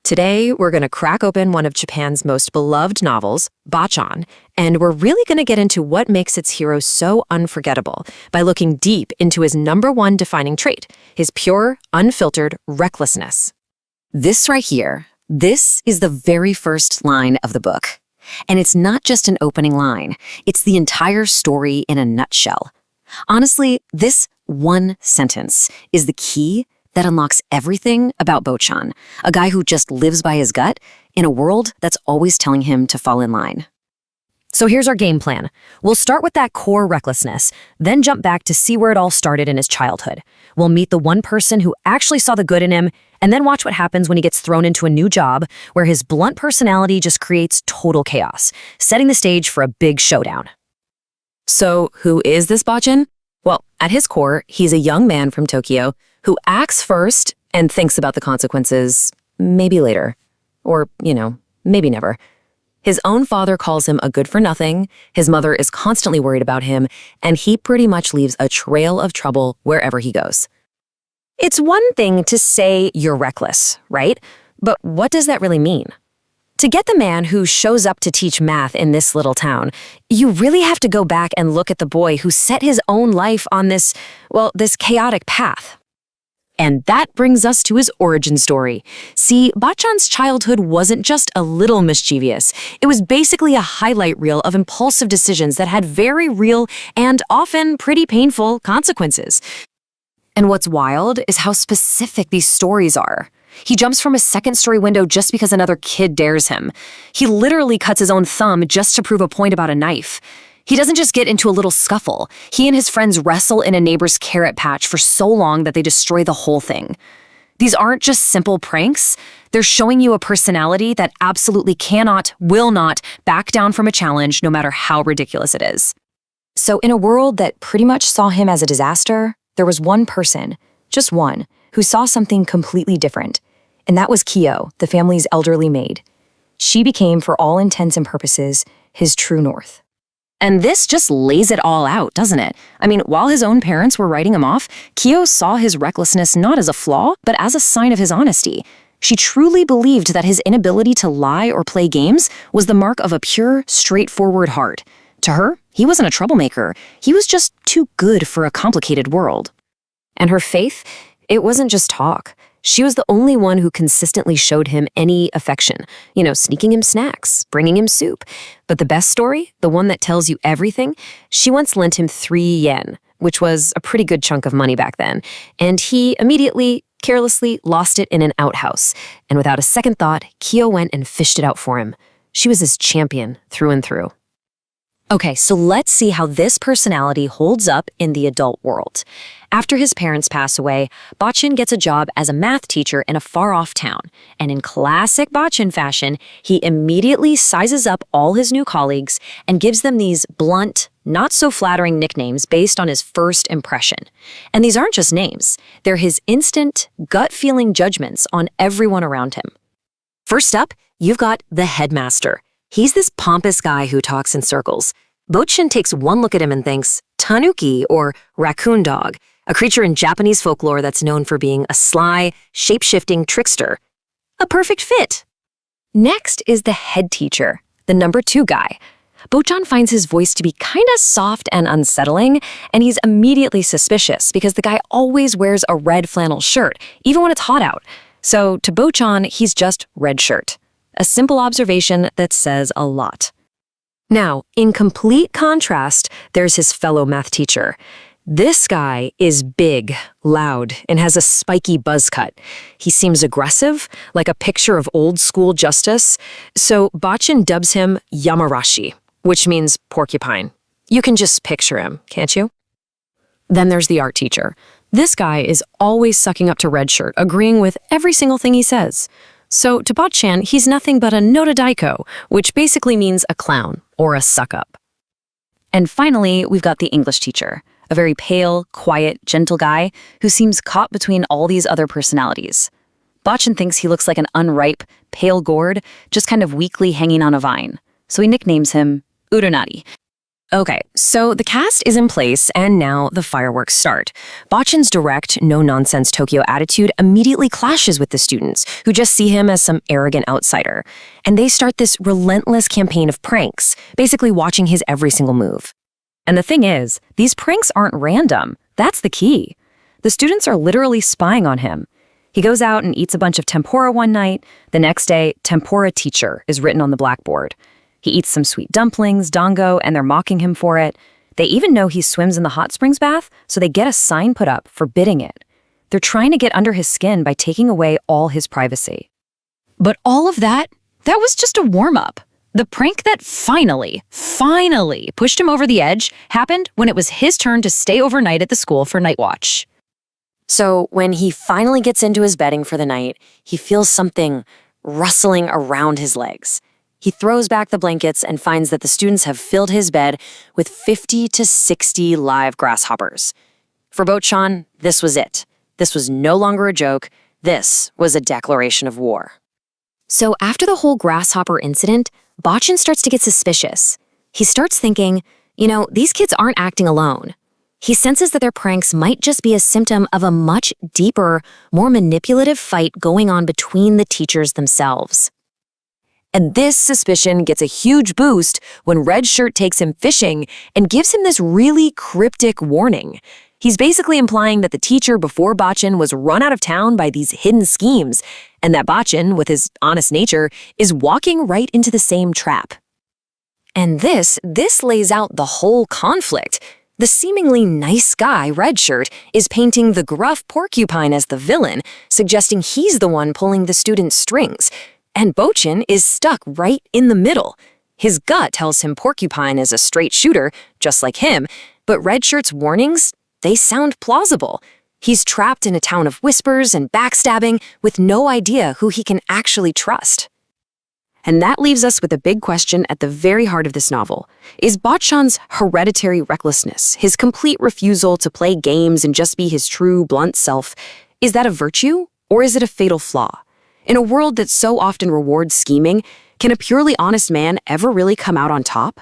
Today, we're going to crack open one of Japan's most beloved novels, Botchan, and we're really going to get into what makes its hero so unforgettable by looking deep into his #1 defining trait, his pure, unfiltered recklessness. This right here, this is the very first line of the book. And it's not just an opening line, it's the entire story in a nutshell. Honestly, this one sentence is the key that unlocks everything about Botchan, a guy who just lives by his gut in a world that's always telling him to fall in line. So here's our game plan. We'll start with that core recklessness, then jump back to see where it all started in his childhood. We'll meet the one person who actually saw the good in him, and then watch what happens when he gets thrown into a new job where his blunt personality just creates total chaos, setting the stage for a big showdown. So who is this Botchan? Well, at his core, he's a young man from Tokyo who acts first and thinks about the consequences maybe later. Or, maybe never. His own father calls him a good-for-nothing, his mother is constantly worried about him, and he pretty much leaves a trail of trouble wherever he goes. It's one thing to say you're reckless, right? But what does that really mean? To get the man who shows up to teach math in this little town, you really have to go back and look at the boy who set his own life on this chaotic path. And that brings us to his origin story. See, Botchan's childhood wasn't just a little mischievous. It was basically a highlight reel of impulsive decisions that had very real and often pretty painful consequences. And what's wild is how specific these stories are. He jumps from a second-story window just because another kid dares him. He literally cuts his own thumb just to prove a point about a knife. He doesn't just get into a little scuffle. He and his friends wrestle in a neighbor's carrot patch for so long that they destroy the whole thing. These aren't just simple pranks. They're showing you a personality that absolutely will not back down from a challenge no matter how ridiculous it is. So in a world that pretty much saw him as a disaster, there was one person, just one, who saw something completely different. And that was Kyo, the family's elderly maid. She became, for all intents and purposes, his true north. And this just lays it all out, doesn't it? I mean, while his own parents were writing him off, Kyo saw his recklessness not as a flaw, but as a sign of his honesty. She truly believed that his inability to lie or play games was the mark of a pure, straightforward heart. To her, he wasn't a troublemaker. He was just too good for a complicated world. And her faith, it wasn't just talk. She was the only one who consistently showed him any affection, sneaking him snacks, bringing him soup. But the best story, the one that tells you everything, she once lent him 3 yen, which was a pretty good chunk of money back then. And he immediately, carelessly lost it in an outhouse. And without a second thought, Kyo went and fished it out for him. She was his champion through and through. Okay, so let's see how this personality holds up in the adult world. After his parents pass away, Botchan gets a job as a math teacher in a far-off town. And in classic Botchan fashion, he immediately sizes up all his new colleagues and gives them these blunt, not-so-flattering nicknames based on his first impression. And these aren't just names. They're his instant, gut-feeling judgments on everyone around him. First up, you've got the headmaster. He's this pompous guy who talks in circles. Botchan takes one look at him and thinks, tanuki, or raccoon dog, a creature in Japanese folklore that's known for being a sly, shape-shifting trickster. A perfect fit. Next is the head teacher, the #2 guy. Botchan finds his voice to be kinda soft and unsettling, and he's immediately suspicious because the guy always wears a red flannel shirt, even when it's hot out. So to Botchan, he's just red shirt. A simple observation that says a lot. Now, in complete contrast, there's his fellow math teacher. This guy is big, loud, and has a spiky buzz cut. He seems aggressive, like a picture of old-school justice, so Botchan dubs him Yamarashi, which means porcupine. You can just picture him, can't you? Then there's the art teacher. This guy is always sucking up to red shirt, agreeing with every single thing he says. So to Botchan, he's nothing but a notodaiko, which basically means a clown or a suck-up. And finally, we've got the English teacher, a very pale, quiet, gentle guy who seems caught between all these other personalities. Botchan thinks he looks like an unripe, pale gourd, just kind of weakly hanging on a vine. So he nicknames him Uranari. Okay, so the cast is in place, and now the fireworks start. Botchan's direct, no-nonsense Tokyo attitude immediately clashes with the students, who just see him as some arrogant outsider. And they start this relentless campaign of pranks, basically watching his every single move. And the thing is, these pranks aren't random. That's the key. The students are literally spying on him. He goes out and eats a bunch of tempura one night. The next day, tempura teacher is written on the blackboard. He eats some sweet dumplings, dango, and they're mocking him for it. They even know he swims in the hot springs bath, so they get a sign put up forbidding it. They're trying to get under his skin by taking away all his privacy. But all of that was just a warm-up. The prank that finally pushed him over the edge happened when it was his turn to stay overnight at the school for night watch. So when he finally gets into his bedding for the night, he feels something rustling around his legs. He throws back the blankets and finds that the students have filled his bed with 50 to 60 live grasshoppers. For Botchan, this was it. This was no longer a joke. This was a declaration of war. So after the whole grasshopper incident, Botchan starts to get suspicious. He starts thinking, these kids aren't acting alone. He senses that their pranks might just be a symptom of a much deeper, more manipulative fight going on between the teachers themselves. And this suspicion gets a huge boost when Red Shirt takes him fishing and gives him this really cryptic warning. He's basically implying that the teacher before Botchan was run out of town by these hidden schemes, and that Botchan, with his honest nature, is walking right into the same trap. And this lays out the whole conflict. The seemingly nice guy, Red Shirt, is painting the gruff porcupine as the villain, suggesting he's the one pulling the students' strings. And Botchan is stuck right in the middle. His gut tells him Porcupine is a straight shooter, just like him, but Red Shirt's warnings, they sound plausible. He's trapped in a town of whispers and backstabbing with no idea who he can actually trust. And that leaves us with a big question at the very heart of this novel. Is Botchan's hereditary recklessness, his complete refusal to play games and just be his true, blunt self, is that a virtue or is it a fatal flaw? In a world that so often rewards scheming, can a purely honest man ever really come out on top?